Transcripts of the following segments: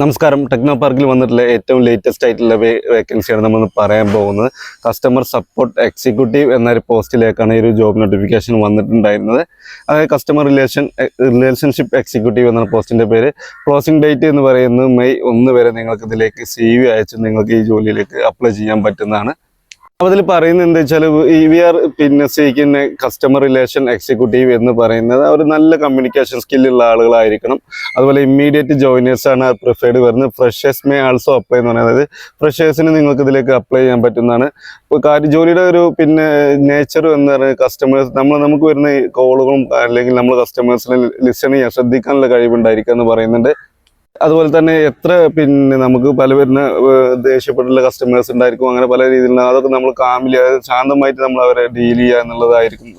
നമസ്കാരം. ടെക്നോ പാർക്കിൽ വന്നിട്ടുള്ള ഏറ്റവും ലേറ്റസ്റ്റ് ആയിട്ടുള്ള വേക്കൻസിയാണ് നമ്മൾ പറയാൻ പോകുന്നത്. കസ്റ്റമർ സപ്പോർട്ട് എക്സിക്യൂട്ടീവ് എന്നൊരു പോസ്റ്റിലേക്കാണ് ഈ ഒരു ജോബ് നോട്ടിഫിക്കേഷൻ വന്നിട്ടുണ്ടായിരുന്നത്. അതായത് കസ്റ്റമർ റിലേഷൻഷിപ്പ് എക്സിക്യൂട്ടീവ് എന്ന പോസ്റ്റിൻ്റെ പേര്. ക്ലോസിംഗ് ഡേറ്റ് എന്ന് പറയുന്നത് മെയ് 1 വരെ നിങ്ങൾക്ക് ഇതിലേക്ക് CV അയച്ച് നിങ്ങൾക്ക് ഈ ജോലിയിലേക്ക് അപ്ലൈ ചെയ്യാൻ പറ്റുന്നതാണ്. അപ്പോൾ അതിൽ പറയുന്നത് എന്താ വെച്ചാൽ we are seeking customer relation executive എന്ന് പറയുന്നത് ഒരു നല്ല കമ്മ്യൂണിക്കേഷൻ സ്കില്ലുള്ള ആളുകളായിരിക്കണം. അതുപോലെ ഇമ്മീഡിയറ്റ് ജോയിനേഴ്സാണ് പ്രിഫേർഡ് വരുന്നത്. ഫ്രഷേഴ്സ് മേ ആൾസോ അപ്ലൈ എന്ന് പറയുന്നത് ഫ്രഷേഴ്സിന് നിങ്ങൾക്ക് ഇതിലേക്ക് അപ്ലൈ ചെയ്യാൻ പറ്റുന്നതാണ്. ഇപ്പോൾ ജോലിയുടെ ഒരു നേച്ചർ എന്ന് പറയുന്നത് കസ്റ്റമേഴ്സ് നമുക്ക് വരുന്ന കോളുകളും അല്ലെങ്കിൽ നമ്മൾ കസ്റ്റമേഴ്സിനെ ലിസൺ ചെയ്യാൻ ശ്രദ്ധിക്കാനുള്ള കഴിവുണ്ടായിരിക്കുക എന്ന് പറയുന്നുണ്ട്. അതുപോലെ തന്നെ എത്ര നമുക്ക് പല വരുന്ന ദേഷ്യപ്പെട്ടുള്ള കസ്റ്റമേഴ്സ് ഉണ്ടായിരിക്കും. അങ്ങനെ പല രീതിയിലുള്ള അതൊക്കെ നമ്മൾ കാമിലി ശാന്തമായിട്ട് നമ്മൾ അവരെ ഡീൽ ചെയ്യുക എന്നുള്ളതായിരിക്കും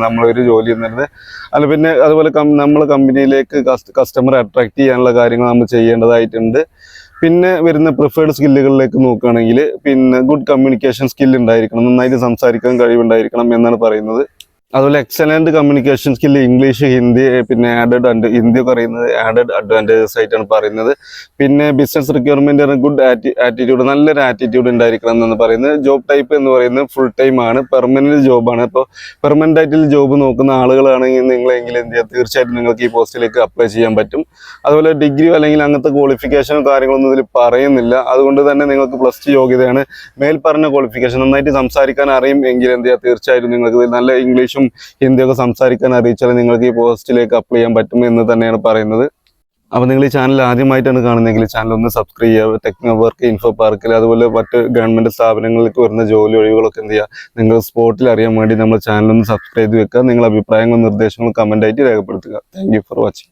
നമ്മളൊരു ജോലി എന്നുള്ളത്. അതുപോലെ നമ്മൾ കമ്പനിയിലേക്ക് കസ്റ്റമറെ അട്രാക്ട് ചെയ്യാനുള്ള കാര്യങ്ങൾ നമ്മൾ ചെയ്യേണ്ടതായിട്ടുണ്ട്. വരുന്ന പ്രിഫേർഡ് സ്കില്ലുകളിലേക്ക് നോക്കുകയാണെങ്കിൽ ഗുഡ് കമ്മ്യൂണിക്കേഷൻ സ്കിൽ ഉണ്ടായിരിക്കണം, നന്നായിട്ട് സംസാരിക്കാൻ കഴിവുണ്ടായിരിക്കണം എന്നാണ് പറയുന്നത്. അതുപോലെ excellent communication skill English, Hindi, Hindi ഒക്കെ അറിയുന്നത് ആഡഡ് അഡ്വാൻറ്റേജസ് ആയിട്ടാണ് പറയുന്നത്. ബിസിനസ് റിക്വയർമെന്റ് ഗുഡ് ആറ്റിറ്റ്യൂഡ്, നല്ലൊരു ആറ്റിറ്റ്യൂഡ് ഉണ്ടായിരിക്കണം എന്നാണ് പറയുന്നത്. ജോബ് ടൈപ്പ് എന്ന് പറയുന്നത് ഫുൾ ടൈം ആണ്, പെർമനന്റ് ജോബാണ്. അപ്പോൾ പെർമനന്റ് ആയിട്ട് ജോബ് നോക്കുന്ന ആളുകളാണെങ്കിൽ നിങ്ങളെങ്കിലും എന്ത് ചെയ്യുക, തീർച്ചയായിട്ടും നിങ്ങൾക്ക് ഈ പോസ്റ്റിലേക്ക് അപ്ലൈ ചെയ്യാൻ പറ്റും. അതുപോലെ ഡിഗ്രിയോ അല്ലെങ്കിൽ അങ്ങനത്തെ ക്വാളിഫിക്കേഷനോ കാര്യങ്ങളൊന്നും ഇതിൽ പറയുന്നില്ല. അതുകൊണ്ട് തന്നെ നിങ്ങൾക്ക് +2 യോഗ്യതയാണ്. മേൽപ്പറഞ്ഞ ക്വാളിഫിക്കേഷൻ നന്നായിട്ട് സംസാരിക്കാൻ അറിയും എങ്കിൽ എന്ത് ചെയ്യുക, തീർച്ചയായിട്ടും നിങ്ങൾക്ക് നല്ല ഇംഗ്ലീഷും ഹിന്ദിയൊക്കെ സംസാരിക്കാൻ അറിയിച്ചാൽ നിങ്ങൾക്ക് ഈ പോസ്റ്റിലേക്ക് അപ്ലൈ ചെയ്യാൻ പറ്റും എന്ന് തന്നെയാണ് പറയുന്നത്. അപ്പോൾ നിങ്ങൾ ഈ ചാനൽ ആദ്യമായിട്ടാണ് കാണുന്നതെങ്കിൽ ചാനൽ ഒന്ന് സബ്സ്ക്രൈബ് ചെയ്യുക. ടെക്നോ വർക്ക്, ഇൻഫോ പാർക്കിൽ അതുപോലെ മറ്റ് ഗവൺമെൻറ് സ്ഥാപനങ്ങളിലേക്ക് വരുന്ന ജോലി ഒഴിവുകളൊക്കെ എന്ത് ചെയ്യുക, നിങ്ങൾ സ്പോട്ടിൽ അറിയാൻ വേണ്ടി നമ്മൾ ചാനൽ ഒന്ന് സബ്സ്ക്രൈബ് ചെയ്ത് വെക്കുക. നിങ്ങളുടെ അഭിപ്രായങ്ങളും നിർദ്ദേശങ്ങളും കമൻ്റായിട്ട് രേഖപ്പെടുത്തുക. Thank you for watching.